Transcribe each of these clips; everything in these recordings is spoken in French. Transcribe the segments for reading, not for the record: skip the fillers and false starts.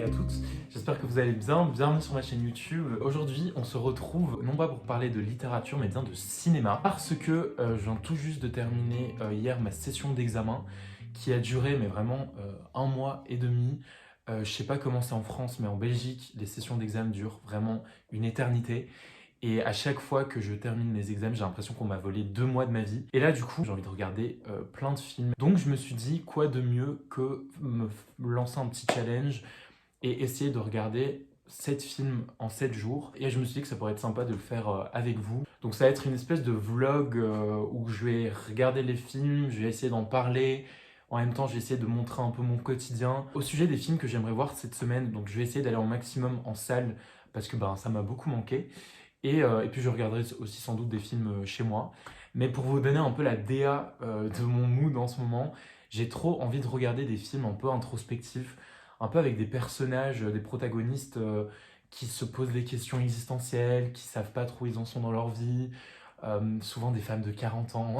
à toutes, j'espère que vous allez bien, bienvenue sur ma chaîne YouTube. Aujourd'hui on se retrouve non pas pour parler de littérature mais bien de cinéma parce que je viens tout juste de terminer hier ma session d'examen qui a duré mais vraiment 1 mois et demi. Je sais pas comment c'est en France mais en Belgique les sessions d'examen durent vraiment une éternité. Et à chaque fois que je termine mes examens, j'ai l'impression qu'on m'a volé 2 mois de ma vie. Et là, du coup, j'ai envie de regarder plein de films. Donc, je me suis dit, quoi de mieux que me lancer un petit challenge et essayer de regarder 7 films en 7 jours. Et je me suis dit que ça pourrait être sympa de le faire avec vous. Donc, ça va être une espèce de vlog où je vais regarder les films, je vais essayer d'en parler. En même temps, je vais essayer de montrer un peu mon quotidien. Au sujet des films que j'aimerais voir cette semaine, donc je vais essayer d'aller au maximum en salle parce que ça m'a beaucoup manqué. Et puis je regarderai aussi sans doute des films chez moi. Mais pour vous donner un peu la DA de mon mood en ce moment, j'ai trop envie de regarder des films un peu introspectifs, un peu avec des personnages, des protagonistes qui se posent des questions existentielles, qui savent pas trop où ils en sont dans leur vie. Souvent des femmes de 40 ans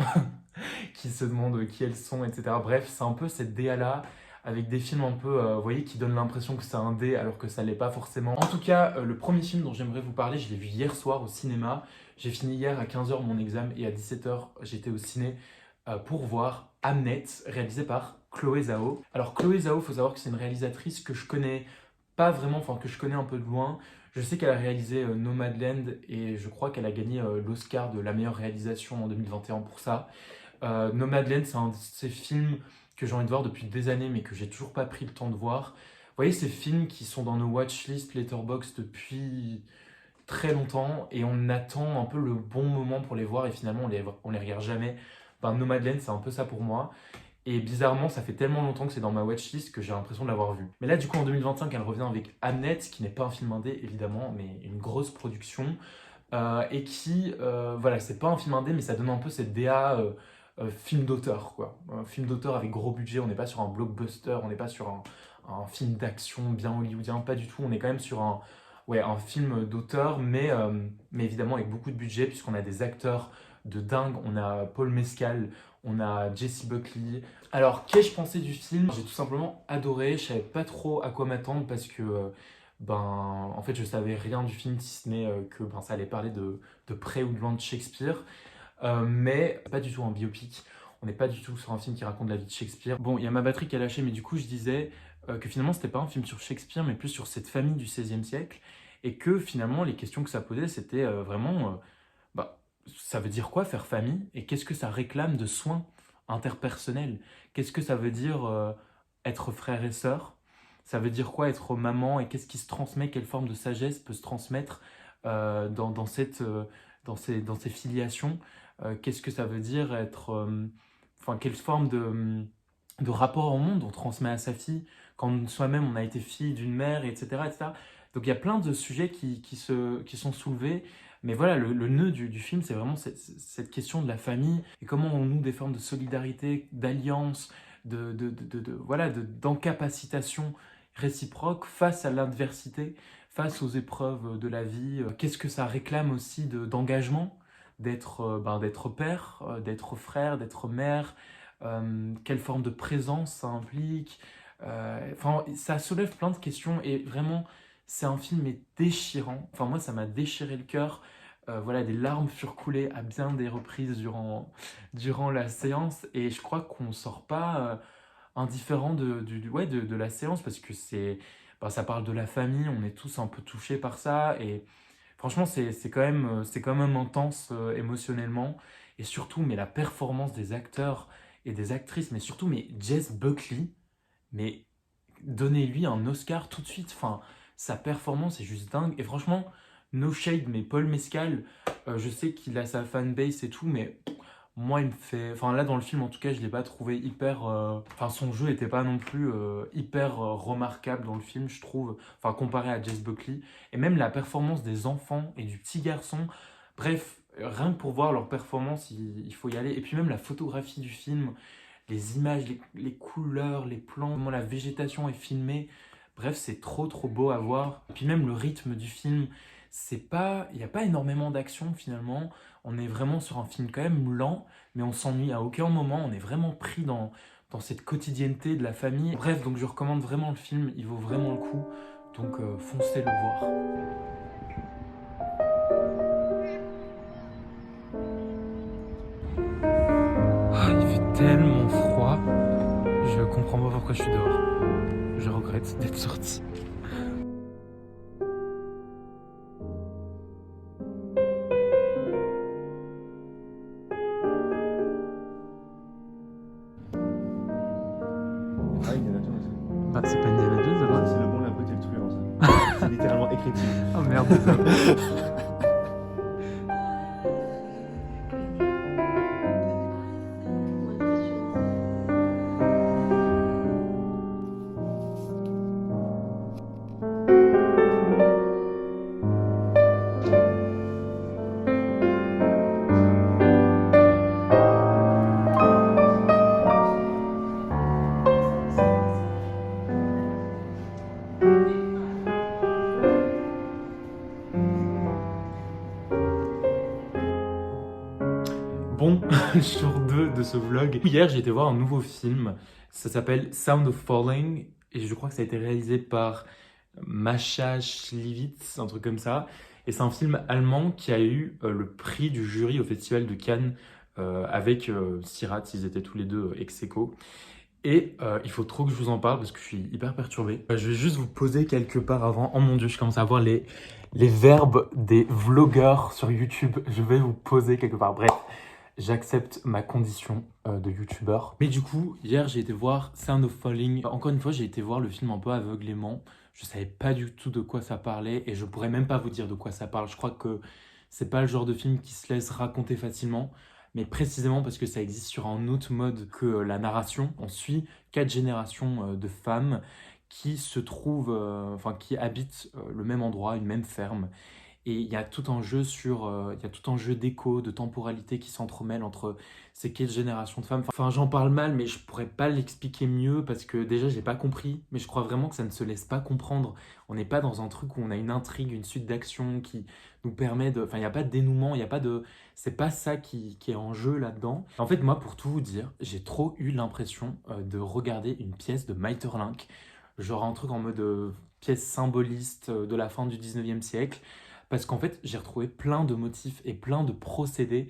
qui se demandent qui elles sont, etc. Bref, c'est un peu cette DA-là, avec des films un peu, vous voyez, qui donnent l'impression que c'est un D alors que ça l'est pas forcément. En tout cas, le premier film dont j'aimerais vous parler, je l'ai vu hier soir au cinéma. J'ai fini hier à 15h mon examen et à 17h, j'étais au ciné pour voir Hamnet, réalisé par Chloé Zhao. Alors Chloé Zhao, il faut savoir que c'est une réalisatrice que je connais pas vraiment, enfin que je connais un peu de loin. Je sais qu'elle a réalisé Nomadland et je crois qu'elle a gagné l'Oscar de la meilleure réalisation en 2021 pour ça. Nomadland, c'est un de ces films que j'ai envie de voir depuis des années mais que j'ai toujours pas pris le temps de voir. Vous voyez ces films qui sont dans nos watchlists Letterboxd depuis très longtemps et on attend un peu le bon moment pour les voir et finalement on les regarde jamais. Nomadland, c'est un peu ça pour moi. Et bizarrement, ça fait tellement longtemps que c'est dans ma watchlist que j'ai l'impression de l'avoir vu. Mais là, du coup, en 2025, elle revient avec Hamnet, qui n'est pas un film indé, évidemment, mais une grosse production. Et qui, voilà, c'est pas un film indé, mais ça donne un peu cette DA film d'auteur, quoi. Un film d'auteur avec gros budget, on n'est pas sur un blockbuster, on n'est pas sur un film d'action bien hollywoodien, pas du tout. On est quand même sur un film d'auteur, mais évidemment avec beaucoup de budget, puisqu'on a des acteurs de dingue. On a Paul Mescal, on a Jessie Buckley. Alors, qu'ai-je pensé du film? J'ai tout simplement adoré, je savais pas trop à quoi m'attendre parce que en fait je savais rien du film si ce n'est que ça allait parler de près ou de loin de Shakespeare. Mais pas du tout un biopic, on n'est pas du tout sur un film qui raconte la vie de Shakespeare. Bon, il y a ma batterie qui a lâché, mais du coup je disais que finalement c'était pas un film sur Shakespeare mais plus sur cette famille du XVIe siècle et que finalement les questions que ça posait c'était vraiment ça veut dire quoi faire famille et qu'est-ce que ça réclame de soins interpersonnels? Qu'est-ce que ça veut dire être frère et sœur? Ça veut dire quoi être maman et qu'est-ce qui se transmet? Quelle forme de sagesse peut se transmettre dans ces filiations? Qu'est-ce que ça veut dire être... quelle forme de rapport au monde on transmet à sa fille quand soi-même on a été fille d'une mère, etc., etc. Donc il y a plein de sujets qui sont soulevés. Mais voilà, le nœud du film, c'est vraiment cette question de la famille et comment on noue des formes de solidarité, d'alliance, voilà, d'encapacitation réciproque face à l'adversité, face aux épreuves de la vie. Qu'est-ce que ça réclame aussi d'engagement, d'être père, d'être frère, d'être mère, quelle forme de présence ça implique. Ça soulève plein de questions et vraiment, c'est un film déchirant. Enfin, moi, ça m'a déchiré le cœur. Voilà, des larmes furent coulées à bien des reprises durant la séance et je crois qu'on sort pas indifférent de la séance parce que ça parle de la famille, on est tous un peu touchés par ça et franchement, c'est quand même intense émotionnellement et surtout, mais la performance des acteurs et des actrices, mais surtout, mais Jess Buckley, mais donnez-lui un Oscar tout de suite. Enfin, sa performance est juste dingue. Et franchement, no shade, mais Paul Mescal, je sais qu'il a sa fanbase et tout, mais moi, il me fait... Enfin, là, dans le film, en tout cas, je ne l'ai pas trouvé hyper... son jeu n'était pas non plus hyper remarquable dans le film, je trouve. Enfin, comparé à Jess Buckley. Et même la performance des enfants et du petit garçon. Bref, rien que pour voir leur performance, il faut y aller. Et puis même la photographie du film, les images, les couleurs, les plans, comment la végétation est filmée. Bref, c'est trop trop beau à voir. Et puis même le rythme du film, il n'y a pas énormément d'action finalement. On est vraiment sur un film quand même lent, mais on s'ennuie à aucun moment. On est vraiment pris dans cette quotidienneté de la famille. Bref, donc je recommande vraiment le film, il vaut vraiment le coup. Donc foncez le voir. Ah, il fait tellement froid, je comprends pas pourquoi je suis dehors. Je regrette d'être sorti. Ah, Indiana Jones. Bah, c'est pas Indiana Jones alors. C'est le bon, la brute et le truand, ça. C'est littéralement écrit dessus. Oh merde, désolé. Bon, jour 2 de ce vlog. Hier, j'ai été voir un nouveau film. Ça s'appelle Sound of Falling. Et je crois que ça a été réalisé par Mascha Schlivitz, un truc comme ça. Et c'est un film allemand qui a eu le prix du jury au Festival de Cannes avec Sirat. Ils étaient tous les deux ex aequo. Et il faut trop que je vous en parle parce que je suis hyper perturbé. Je vais juste vous poser quelque part avant. Oh mon dieu, je commence à voir les verbes des vlogueurs sur YouTube. Je vais vous poser quelque part. Bref, j'accepte ma condition de youtubeur. Mais du coup, hier, j'ai été voir Sound of Falling. Encore une fois, j'ai été voir le film un peu aveuglément. Je savais pas du tout de quoi ça parlait et je pourrais même pas vous dire de quoi ça parle. Je crois que c'est pas le genre de film qui se laisse raconter facilement. Mais précisément parce que ça existe sur un autre mode que la narration. On suit 4 générations de femmes qui se trouvent, enfin qui habitent le même endroit, une même ferme. Et il y a tout un jeu il y a tout un jeu d'écho, de temporalité qui s'entremêle entre ces 4 générations de femmes. Enfin, j'en parle mal, mais je pourrais pas l'expliquer mieux parce que déjà, j'ai pas compris. Mais je crois vraiment que ça ne se laisse pas comprendre. On n'est pas dans un truc où on a une intrigue, une suite d'actions qui nous permet de. Enfin, il n'y a pas de dénouement, il n'y a pas de. C'est pas ça qui est en jeu là-dedans. En fait, moi, pour tout vous dire, j'ai trop eu l'impression de regarder une pièce de Maeterlinck. Genre un truc en mode pièce symboliste de la fin du 19e siècle. Parce qu'en fait, j'ai retrouvé plein de motifs et plein de procédés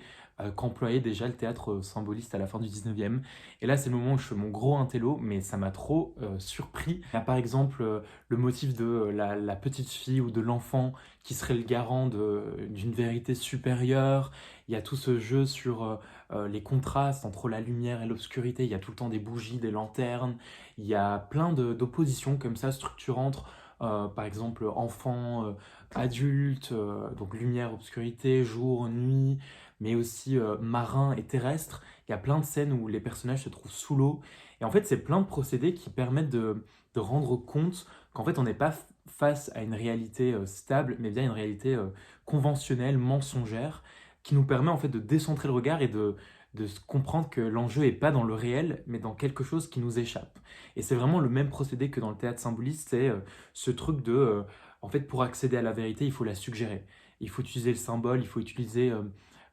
qu'employait déjà le théâtre symboliste à la fin du 19e. Et là, c'est le moment où je fais mon gros intello, mais ça m'a trop surpris. Il y a par exemple le motif de la petite fille ou de l'enfant qui serait le garant d'une vérité supérieure. Il y a tout ce jeu sur les contrastes entre la lumière et l'obscurité. Il y a tout le temps des bougies, des lanternes. Il y a plein d'oppositions comme ça structurantes. Par exemple, enfant, adulte, donc lumière, obscurité, jour, nuit, mais aussi marin et terrestre. Il y a plein de scènes où les personnages se trouvent sous l'eau. Et en fait, c'est plein de procédés qui permettent de rendre compte qu'en fait, on n'est pas face à une réalité stable, mais bien une réalité conventionnelle, mensongère, qui nous permet en fait de décentrer le regard et de se comprendre que l'enjeu n'est pas dans le réel, mais dans quelque chose qui nous échappe. Et c'est vraiment le même procédé que dans le théâtre symboliste, c'est ce truc de, en fait, pour accéder à la vérité, il faut la suggérer. Il faut utiliser le symbole, il faut utiliser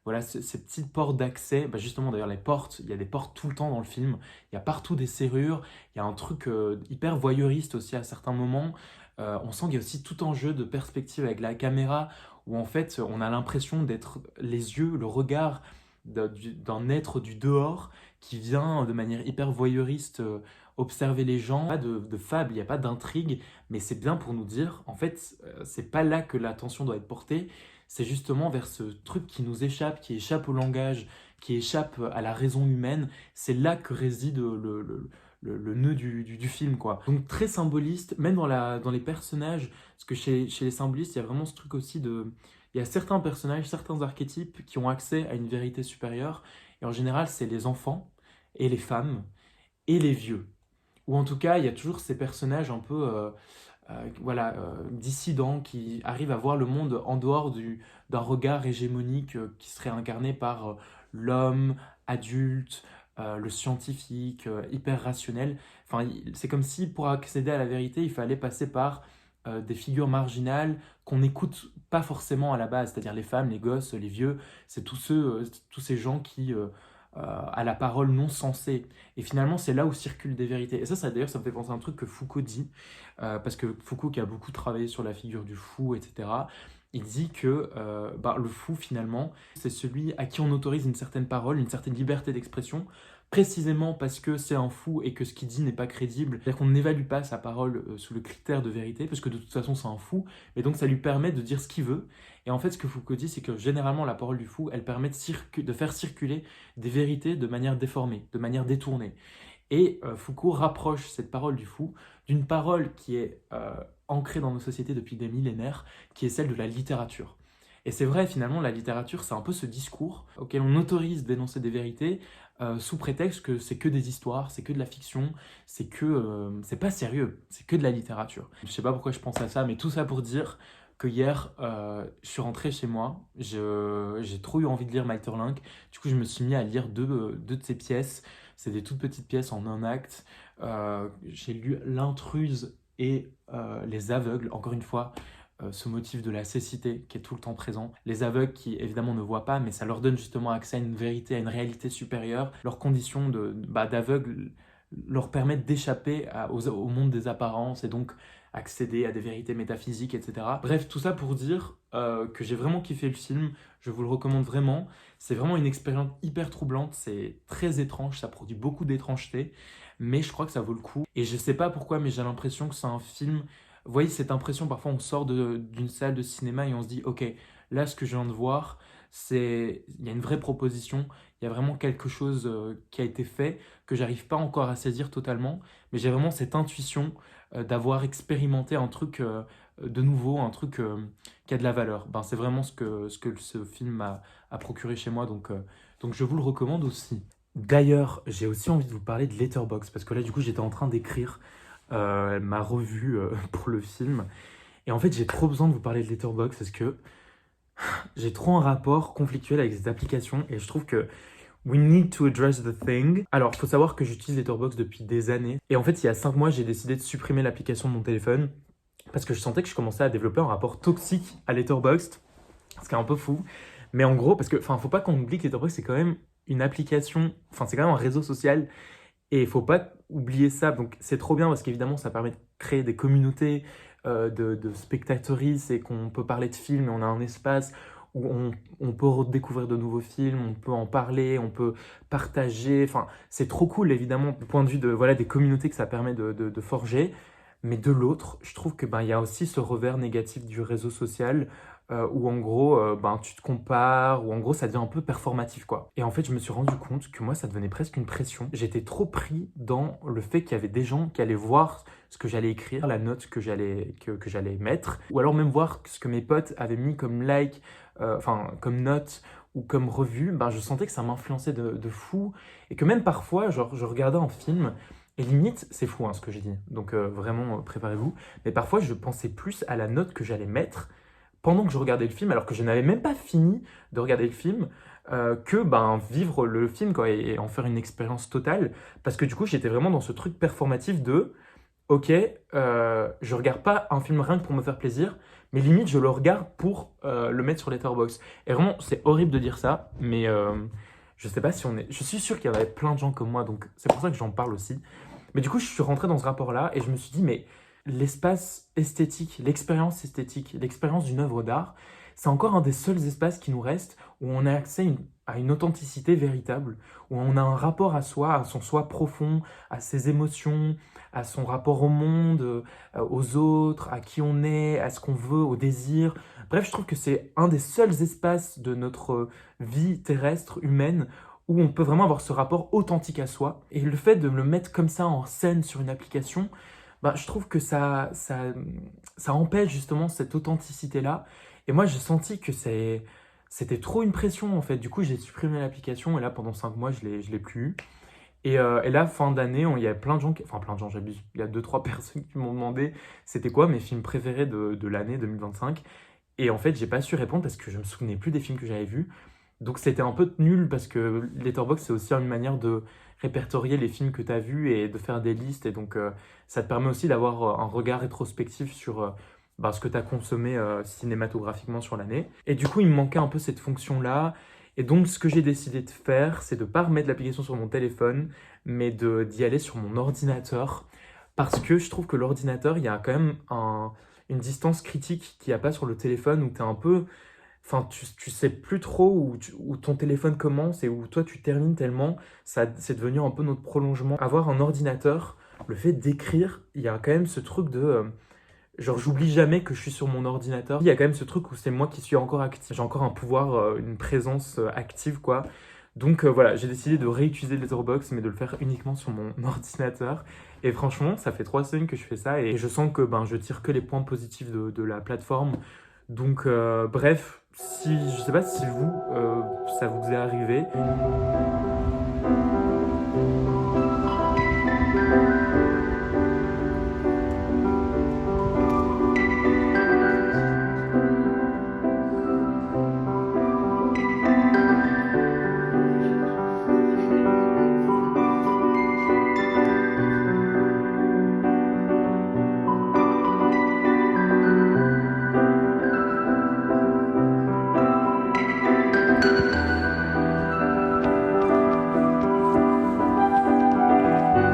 voilà, ces petites portes d'accès. Bah justement, d'ailleurs, les portes, il y a des portes tout le temps dans le film. Il y a partout des serrures. Il y a un truc hyper voyeuriste aussi à certains moments. On sent qu'il y a aussi tout un jeu de perspective avec la caméra, où en fait, on a l'impression d'être les yeux, le regard d'un être du dehors qui vient de manière hyper voyeuriste observer les gens. Pas de fable, il n'y a pas d'intrigue, mais c'est bien pour nous dire, en fait, c'est pas là que l'attention doit être portée, c'est justement vers ce truc qui nous échappe, qui échappe au langage, qui échappe à la raison humaine. C'est là que réside le nœud du film, quoi. Donc très symboliste, même dans les personnages, parce que chez les symbolistes, il y a vraiment ce truc aussi de... Il y a certains personnages, certains archétypes qui ont accès à une vérité supérieure, et en général, c'est les enfants et les femmes et les vieux. Ou en tout cas, il y a toujours ces personnages un peu voilà, dissidents qui arrivent à voir le monde en dehors d'un regard hégémonique qui serait incarné par l'homme adulte, le scientifique, hyper rationnel. Enfin, c'est comme si pour accéder à la vérité, il fallait passer par des figures marginales qu'on n'écoute pas forcément à la base, c'est-à-dire les femmes, les gosses, les vieux, c'est tous ces gens qui à la parole non sensée. Et finalement, c'est là où circulent des vérités. Et ça d'ailleurs, ça me fait penser à un truc que Foucault dit, parce que Foucault, qui a beaucoup travaillé sur la figure du fou, etc., il dit que le fou, finalement, c'est celui à qui on autorise une certaine parole, une certaine liberté d'expression, précisément parce que c'est un fou et que ce qu'il dit n'est pas crédible. C'est-à-dire qu'on n'évalue pas sa parole sous le critère de vérité, parce que de toute façon, c'est un fou, et donc ça lui permet de dire ce qu'il veut. Et en fait, ce que Foucault dit, c'est que généralement, la parole du fou, elle permet de faire circuler des vérités de manière déformée, de manière détournée. Et Foucault rapproche cette parole du fou d'une parole qui est ancrée dans nos sociétés depuis des millénaires, qui est celle de la littérature. Et c'est vrai, finalement, la littérature, c'est un peu ce discours auquel on autorise d'énoncer des vérités sous prétexte que c'est que des histoires, c'est que de la fiction, c'est pas sérieux, c'est que de la littérature. Je sais pas pourquoi je pense à ça, mais tout ça pour dire que hier, je suis rentré chez moi, j'ai trop eu envie de lire Maeterlinck, du coup je me suis mis à lire deux de ses pièces, c'est des toutes petites pièces en un acte. J'ai lu L'intruse et Les aveugles, encore une fois, ce motif de la cécité qui est tout le temps présent. Les aveugles qui évidemment ne voient pas, mais ça leur donne justement accès à une vérité, à une réalité supérieure. Leurs conditions d'aveugle leur permettent d'échapper au monde des apparences et donc accéder à des vérités métaphysiques, etc. Bref, tout ça pour dire que j'ai vraiment kiffé le film, je vous le recommande vraiment. C'est vraiment une expérience hyper troublante, c'est très étrange, ça produit beaucoup d'étrangeté, mais je crois que ça vaut le coup. Et je sais pas pourquoi, mais j'ai l'impression que c'est un film. Vous voyez cette impression, parfois on sort d'une salle de cinéma et on se dit, ok, là ce que je viens de voir, il y a une vraie proposition, il y a vraiment quelque chose qui a été fait, que j'arrive pas encore à saisir totalement, mais j'ai vraiment cette intuition d'avoir expérimenté un truc de nouveau, un truc qui a de la valeur. Ben, c'est vraiment ce que ce film a procuré chez moi, donc je vous le recommande aussi. D'ailleurs, j'ai aussi envie de vous parler de Letterboxd, parce que là du coup j'étais en train d'écrire ma revue pour le film. Et en fait, j'ai trop besoin de vous parler de Letterboxd parce que j'ai trop un rapport conflictuel avec cette application et je trouve que we need to address the thing. Alors, il faut savoir que j'utilise Letterboxd depuis des années. Et en fait, il y a 5 mois, j'ai décidé de supprimer l'application de mon téléphone parce que je sentais que je commençais à développer un rapport toxique à Letterboxd, ce qui est un peu fou. Mais en gros, parce que, faut pas qu'on oublie que Letterboxd, c'est quand même une application, c'est quand même un réseau social. Et il faut pas oublier ça, donc c'est trop bien parce qu'évidemment ça permet de créer des communautés de spectateuristes et qu'on peut parler de films et on a un espace où on peut redécouvrir de nouveaux films, on peut en parler, on peut partager, c'est trop cool évidemment du point de vue des communautés que ça permet de forger, mais de l'autre, je trouve que il y a aussi ce revers négatif du réseau social où en gros tu te compares, ou en gros ça devient un peu performatif quoi. Et en fait je me suis rendu compte que moi ça devenait presque une pression. J'étais trop pris dans le fait qu'il y avait des gens qui allaient voir ce que j'allais écrire, la note que j'allais mettre, ou alors même voir ce que mes potes avaient mis comme like, comme note ou comme revue. Je sentais que ça m'influençait de fou, et que même parfois genre je regardais un film et limite, c'est fou ce que j'ai dit, donc vraiment préparez-vous, mais parfois je pensais plus à la note que j'allais mettre pendant que je regardais le film, alors que je n'avais même pas fini de regarder le film, que vivre le film quoi, et en faire une expérience totale, parce que du coup j'étais vraiment dans ce truc performatif de ok, je regarde pas un film rien que pour me faire plaisir, mais limite je le regarde pour le mettre sur Letterboxd. Et vraiment c'est horrible de dire ça, mais je sais pas si on est. Je suis sûr qu'il y avait plein de gens comme moi, donc c'est pour ça que j'en parle aussi. Mais du coup, je suis rentré dans ce rapport-là et je me suis dit, mais l'espace esthétique, l'expérience d'une œuvre d'art, c'est encore un des seuls espaces qui nous restent où on a accès à une authenticité véritable, où on a un rapport à soi, à son soi profond, à ses émotions, à son rapport au monde, aux autres, à qui on est, à ce qu'on veut, au désir. Bref, je trouve que c'est un des seuls espaces de notre vie terrestre, humaine, où on peut vraiment avoir ce rapport authentique à soi. Et le fait de me le mettre comme ça en scène sur une application, je trouve que ça empêche justement cette authenticité-là. Et moi, j'ai senti que c'était trop une pression en fait. Du coup, j'ai supprimé l'application et là, pendant 5 mois, je l'ai plus eu. Et là, fin d'année, il y a plein de gens, plein de gens, j'abuse. Il y a 2-3 personnes qui m'ont demandé c'était quoi mes films préférés de l'année 2025. Et en fait, j'ai pas su répondre parce que je me souvenais plus des films que j'avais vus. Donc c'était un peu nul parce que Letterboxd, c'est aussi une manière de répertorier les films que tu as vus et de faire des listes. Et donc ça te permet aussi d'avoir un regard rétrospectif sur ce que tu as consommé cinématographiquement sur l'année. Et du coup, il me manquait un peu cette fonction-là. Et donc, ce que j'ai décidé de faire, c'est de ne pas remettre l'application sur mon téléphone, mais d'y aller sur mon ordinateur. Parce que je trouve que l'ordinateur, il y a quand même une distance critique qu'il n'y a pas sur le téléphone où tu es un peu. Enfin, tu sais plus trop où ton téléphone commence et où toi tu termines tellement c'est devenu un peu notre prolongement. Avoir un ordinateur, le fait d'écrire, il y a quand même ce truc de. Genre, j'oublie jamais que je suis sur mon ordinateur. Il y a quand même ce truc où c'est moi qui suis encore actif. J'ai encore un pouvoir, une présence active, quoi. Donc voilà, j'ai décidé de réutiliser Letterboxd, mais de le faire uniquement sur mon ordinateur. Et franchement, ça fait 3 semaines que je fais ça et je sens que ben, je tire que les points positifs de la plateforme. Donc bref, si, je sais pas si vous, ça vous est arrivé.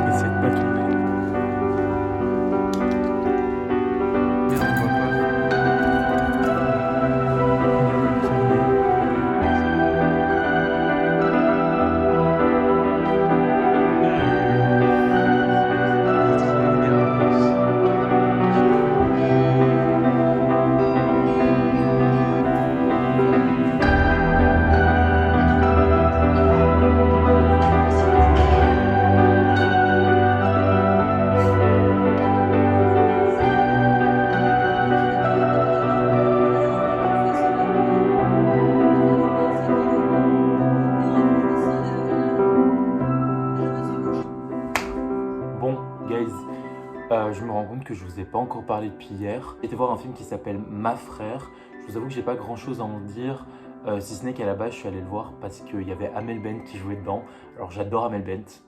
Essayez de pas tomber. Mais on voit pas. Bon, guys, je me rends compte que je vous ai pas encore parlé depuis hier. J'ai été voir un film qui s'appelle Ma Frère. Je vous avoue que j'ai pas grand chose à en dire, si ce n'est qu'à la base, je suis allé le voir parce qu'il y avait Amel Bent qui jouait dedans. Alors, j'adore Amel Bent,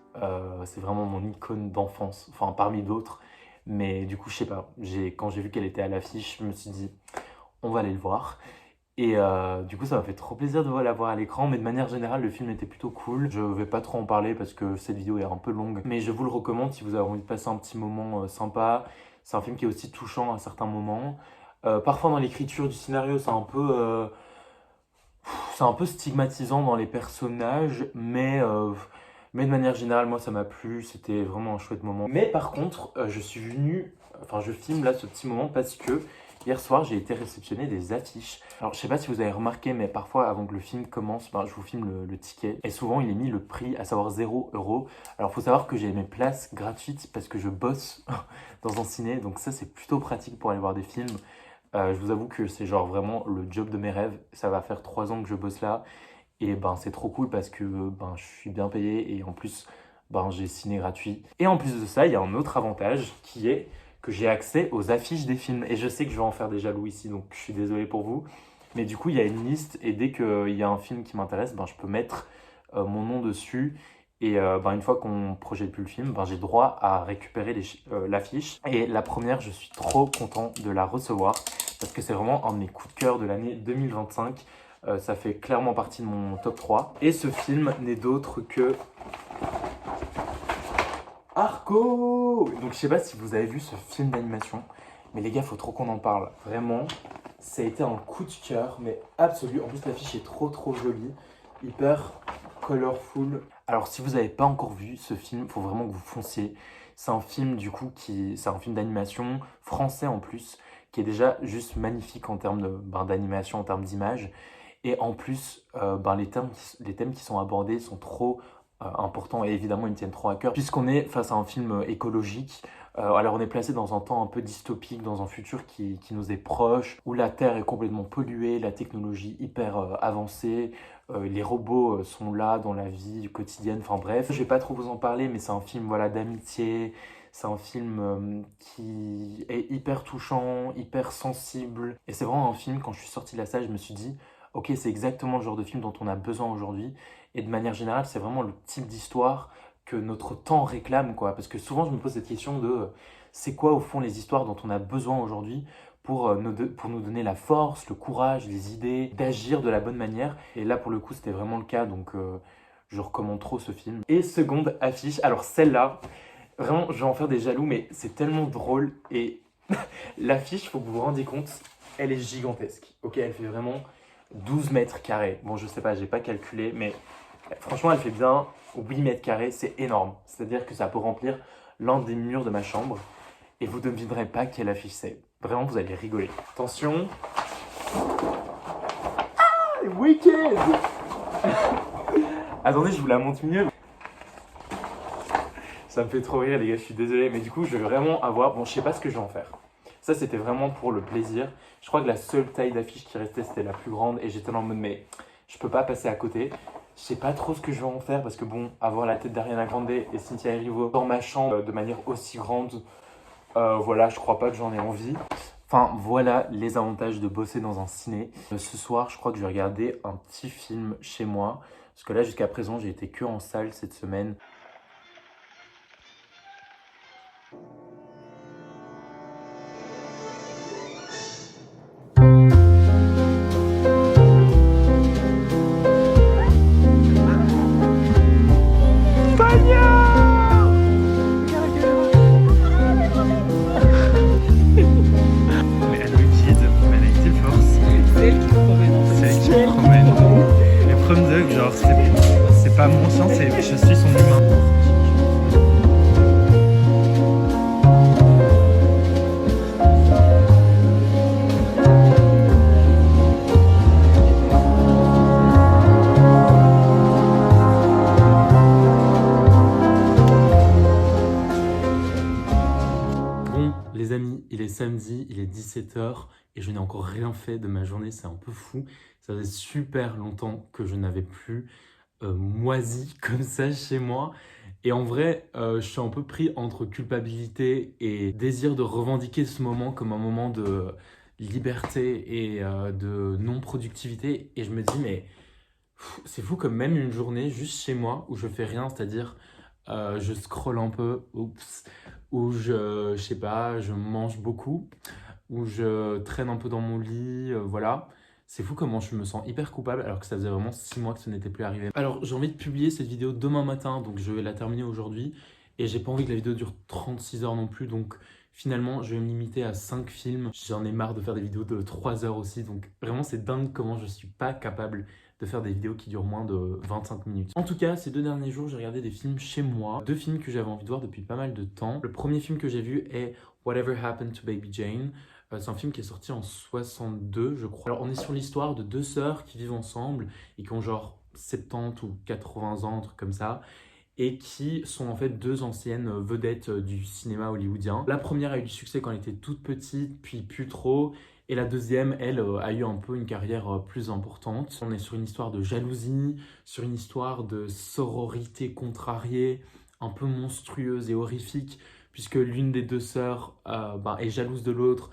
c'est vraiment mon icône d'enfance, enfin, parmi d'autres. Mais du coup, je sais pas, quand j'ai vu qu'elle était à l'affiche, je me suis dit, on va aller le voir. Et du coup, ça m'a fait trop plaisir de la voir à l'écran, mais de manière générale, le film était plutôt cool. Je vais pas trop en parler parce que cette vidéo est un peu longue, mais je vous le recommande si vous avez envie de passer un petit moment sympa. C'est un film qui est aussi touchant à certains moments. Parfois, dans l'écriture du scénario, c'est un peu stigmatisant dans les personnages, mais de manière générale, moi, ça m'a plu. C'était vraiment un chouette moment. Mais par contre, je filme là ce petit moment parce que hier soir, j'ai été réceptionner des affiches. Alors, je sais pas si vous avez remarqué, mais parfois, avant que le film commence, ben, je vous filme le ticket. Et souvent, il est mis le prix, à savoir 0 €. Alors, faut savoir que j'ai mes places gratuites parce que je bosse dans un ciné. Donc ça, c'est plutôt pratique pour aller voir des films. Je vous avoue que c'est genre vraiment le job de mes rêves. Ça va faire 3 ans que je bosse là. Et ben, c'est trop cool parce que ben, je suis bien payé et en plus, ben, j'ai ciné gratuit. Et en plus de ça, il y a un autre avantage qui est que j'ai accès aux affiches des films. Et je sais que je vais en faire des jaloux ici, donc je suis désolé pour vous. Mais du coup, il y a une liste et dès qu'il y a un film qui m'intéresse, ben, je peux mettre mon nom dessus. Et ben, une fois qu'on projette plus le film, ben, j'ai droit à récupérer l'affiche. Et la première, je suis trop content de la recevoir parce que c'est vraiment un de mes coups de cœur de l'année 2025. Ça fait clairement partie de mon top 3. Et ce film n'est d'autre que Arco! Donc je sais pas si vous avez vu ce film d'animation, mais les gars, faut trop qu'on en parle. Vraiment, ça a été un coup de cœur, mais absolu. En plus, l'affiche est trop jolie, hyper colorful. Alors si vous n'avez pas encore vu ce film, faut vraiment que vous fonciez. C'est un film du coup c'est un film d'animation français en plus, qui est déjà juste magnifique en termes d'animation, en termes d'image. Et en plus, les thèmes qui sont abordés sont trop importants et évidemment ils me tiennent trop à cœur puisqu'on est face à un film écologique. Alors on est placé dans un temps un peu dystopique, dans un futur qui nous est proche, où la Terre est complètement polluée, la technologie hyper avancée, les robots sont là dans la vie quotidienne, enfin bref. Je vais pas trop vous en parler, mais c'est un film voilà, d'amitié, c'est un film qui est hyper touchant, hyper sensible. Et c'est vraiment un film, quand je suis sorti de la salle, je me suis dit, ok, c'est exactement le genre de film dont on a besoin aujourd'hui. Et de manière générale, c'est vraiment le type d'histoire que notre temps réclame, quoi. Parce que souvent, je me pose cette question de c'est quoi, au fond, les histoires dont on a besoin aujourd'hui pour nous donner la force, le courage, les idées, d'agir de la bonne manière. Et là, pour le coup, c'était vraiment le cas, donc je recommande trop ce film. Et seconde affiche, alors celle-là, vraiment, je vais en faire des jaloux, mais c'est tellement drôle. Et l'affiche, faut que vous vous rendiez compte, elle est gigantesque. Ok, elle fait vraiment 12 mètres carrés. Bon, je sais pas, j'ai pas calculé, mais franchement, elle fait bien 8 mètres carrés, c'est énorme. C'est-à-dire que ça peut remplir l'un des murs de ma chambre. Et vous ne devinerez pas quelle affiche c'est. Vraiment, vous allez rigoler. Attention. Ah, Wicked. Attendez, je vous la montre mieux. Ça me fait trop rire, les gars, je suis désolé. Mais du coup, je vais vraiment avoir... Bon, je sais pas ce que je vais en faire. Ça, c'était vraiment pour le plaisir. Je crois que la seule taille d'affiche qui restait, c'était la plus grande. Et j'étais en mode, mais je peux pas passer à côté. Je sais pas trop ce que je vais en faire parce que bon, avoir la tête d'Ariana Grande et Cynthia Erivo dans ma chambre de manière aussi grande, voilà, je crois pas que j'en ai envie. Enfin, voilà les avantages de bosser dans un ciné. Ce soir, je crois que je vais regarder un petit film chez moi. Parce que là, jusqu'à présent, j'ai été que en salle cette semaine. Mais elle me guide, mais elle a été force. C'est elle qui te promène en fait. C'est elle qui me promène. Les prom dogs, genre, c'est pas mon chien, je suis son humain. Bon, les amis, il est samedi, il est 17h et je n'ai encore rien fait de ma journée, c'est un peu fou. Ça faisait super longtemps que je n'avais plus moisi comme ça chez moi. Et en vrai, je suis un peu pris entre culpabilité et désir de revendiquer ce moment comme un moment de liberté et de non-productivité. Et je me dis, mais c'est fou comme même une journée juste chez moi où je fais rien, c'est-à-dire je scrolle un peu, oups, ou je sais pas, je mange beaucoup, ou je traîne un peu dans mon lit, voilà. C'est fou comment je me sens hyper coupable alors que ça faisait vraiment 6 mois que ce n'était plus arrivé. Alors j'ai envie de publier cette vidéo demain matin, donc je vais la terminer aujourd'hui. Et j'ai pas envie que la vidéo dure 36 heures non plus, donc finalement je vais me limiter à 5 films. J'en ai marre de faire des vidéos de 3 heures aussi, donc vraiment c'est dingue comment je suis pas capable de faire des vidéos qui durent moins de 25 minutes. En tout cas, ces 2 derniers jours, j'ai regardé des films chez moi. 2 films que j'avais envie de voir depuis pas mal de temps. Le premier film que j'ai vu est Whatever Happened to Baby Jane. C'est un film qui est sorti en 62, je crois. Alors, on est sur l'histoire de 2 sœurs qui vivent ensemble et qui ont genre 70 ou 80 ans, un truc comme ça, et qui sont en fait 2 anciennes vedettes du cinéma hollywoodien. La première a eu du succès quand elle était toute petite, puis plus trop. Et la deuxième, elle, a eu un peu une carrière plus importante. On est sur une histoire de jalousie, sur une histoire de sororité contrariée, un peu monstrueuse et horrifique, puisque l'une des 2 sœurs est jalouse de l'autre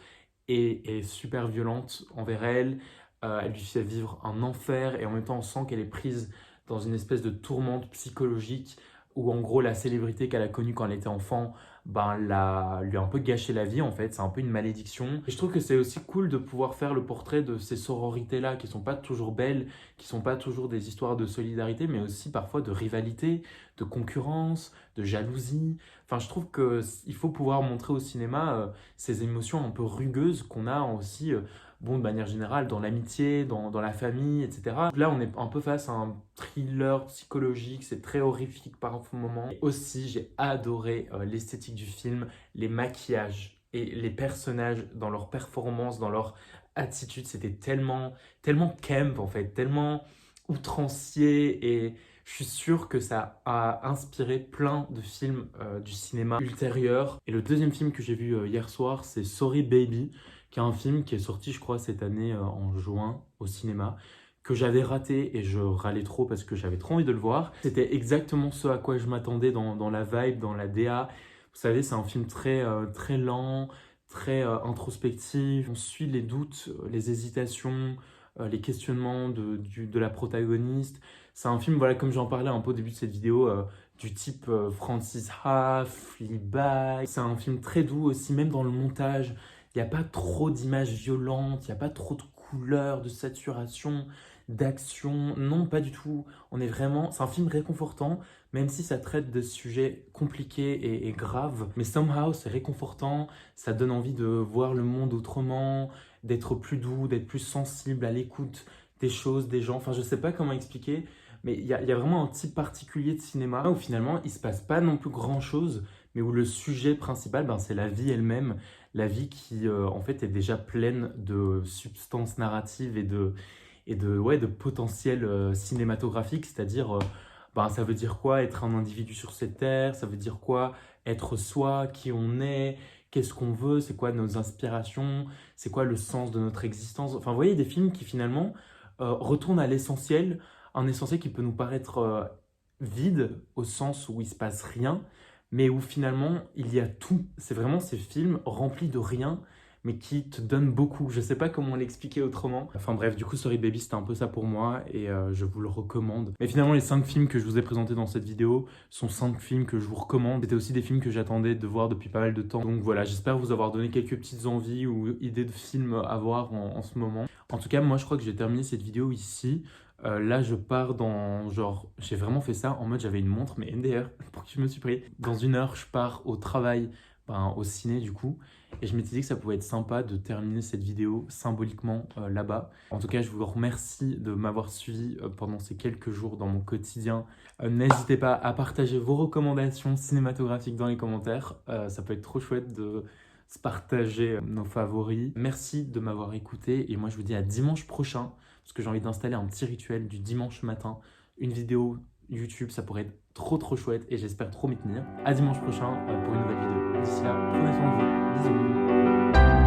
et est super violente envers elle. Elle lui fait vivre un enfer et en même temps on sent qu'elle est prise dans une espèce de tourmente psychologique où en gros la célébrité qu'elle a connue quand elle était enfant lui a un peu gâché la vie en fait, c'est un peu une malédiction. Et je trouve que c'est aussi cool de pouvoir faire le portrait de ces sororités-là qui sont pas toujours belles, qui sont pas toujours des histoires de solidarité, mais aussi parfois de rivalité, de concurrence, de jalousie. Enfin, je trouve qu'il faut pouvoir montrer au cinéma ces émotions un peu rugueuses qu'on a aussi de manière générale, dans l'amitié, dans la famille, etc. Là, on est un peu face à un thriller psychologique, c'est très horrifique par moments. Et aussi, j'ai adoré l'esthétique du film, les maquillages et les personnages dans leur performance, dans leur attitude. C'était tellement camp, en fait, tellement outrancier et je suis sûr que ça a inspiré plein de films du cinéma ultérieur. Et le deuxième film que j'ai vu hier soir, c'est Sorry Baby, qui est un film qui est sorti, je crois, cette année en juin au cinéma, que j'avais raté et je râlais trop parce que j'avais trop envie de le voir. C'était exactement ce à quoi je m'attendais dans la vibe, dans la DA. Vous savez, c'est un film très lent, très introspectif. On suit les doutes, les hésitations, les questionnements de la protagoniste. C'est un film, voilà, comme j'en parlais un peu au début de cette vidéo, du type Francis Ha, Fleabag. C'est un film très doux aussi, même dans le montage. Il n'y a pas trop d'images violentes, il n'y a pas trop de couleurs, de saturation, d'action. Non, pas du tout. C'est un film réconfortant, même si ça traite de sujets compliqués et graves. Mais somehow, c'est réconfortant, ça donne envie de voir le monde autrement, d'être plus doux, d'être plus sensible à l'écoute des choses, des gens. Enfin, je sais pas comment expliquer, mais il y a vraiment un type particulier de cinéma où finalement, il se passe pas non plus grand-chose, mais où le sujet principal, ben, c'est la vie elle-même. La vie qui, en fait, est déjà pleine de substances narratives ouais, de potentiel cinématographique, c'est-à-dire, ben, ça veut dire quoi être un individu sur cette terre, ça veut dire quoi être soi, qui on est, qu'est-ce qu'on veut, c'est quoi nos inspirations, c'est quoi le sens de notre existence. Enfin, vous voyez, des films qui finalement retournent à l'essentiel, un essentiel qui peut nous paraître vide, au sens où il se passe rien, mais où finalement il y a tout. C'est vraiment ces films remplis de rien, mais qui te donnent beaucoup. Je sais pas comment l'expliquer autrement. Enfin bref, du coup, Sorry Baby, c'était un peu ça pour moi et je vous le recommande. Mais finalement, les 5 films que je vous ai présentés dans cette vidéo sont 5 films que je vous recommande. C'était aussi des films que j'attendais de voir depuis pas mal de temps. Donc voilà, j'espère vous avoir donné quelques petites envies ou idées de films à voir en ce moment. En tout cas, moi, je crois que j'ai terminé cette vidéo ici. Là, je pars dans, genre, j'ai vraiment fait ça en mode j'avais une montre, mais NDR, pour qui je me suis pris. Dans 1 heure, je pars au travail, ben, au ciné du coup. Et je m'étais dit que ça pouvait être sympa de terminer cette vidéo symboliquement là-bas. En tout cas, je vous remercie de m'avoir suivi pendant ces quelques jours dans mon quotidien. N'hésitez pas à partager vos recommandations cinématographiques dans les commentaires. Ça peut être trop chouette de se partager nos favoris. Merci de m'avoir écouté et moi je vous dis à dimanche prochain parce que j'ai envie d'installer un petit rituel du dimanche matin. Une vidéo YouTube, ça pourrait être trop chouette et j'espère trop m'y tenir. À dimanche prochain pour une nouvelle vidéo. D'ici là, prenez soin de vous. Bisous.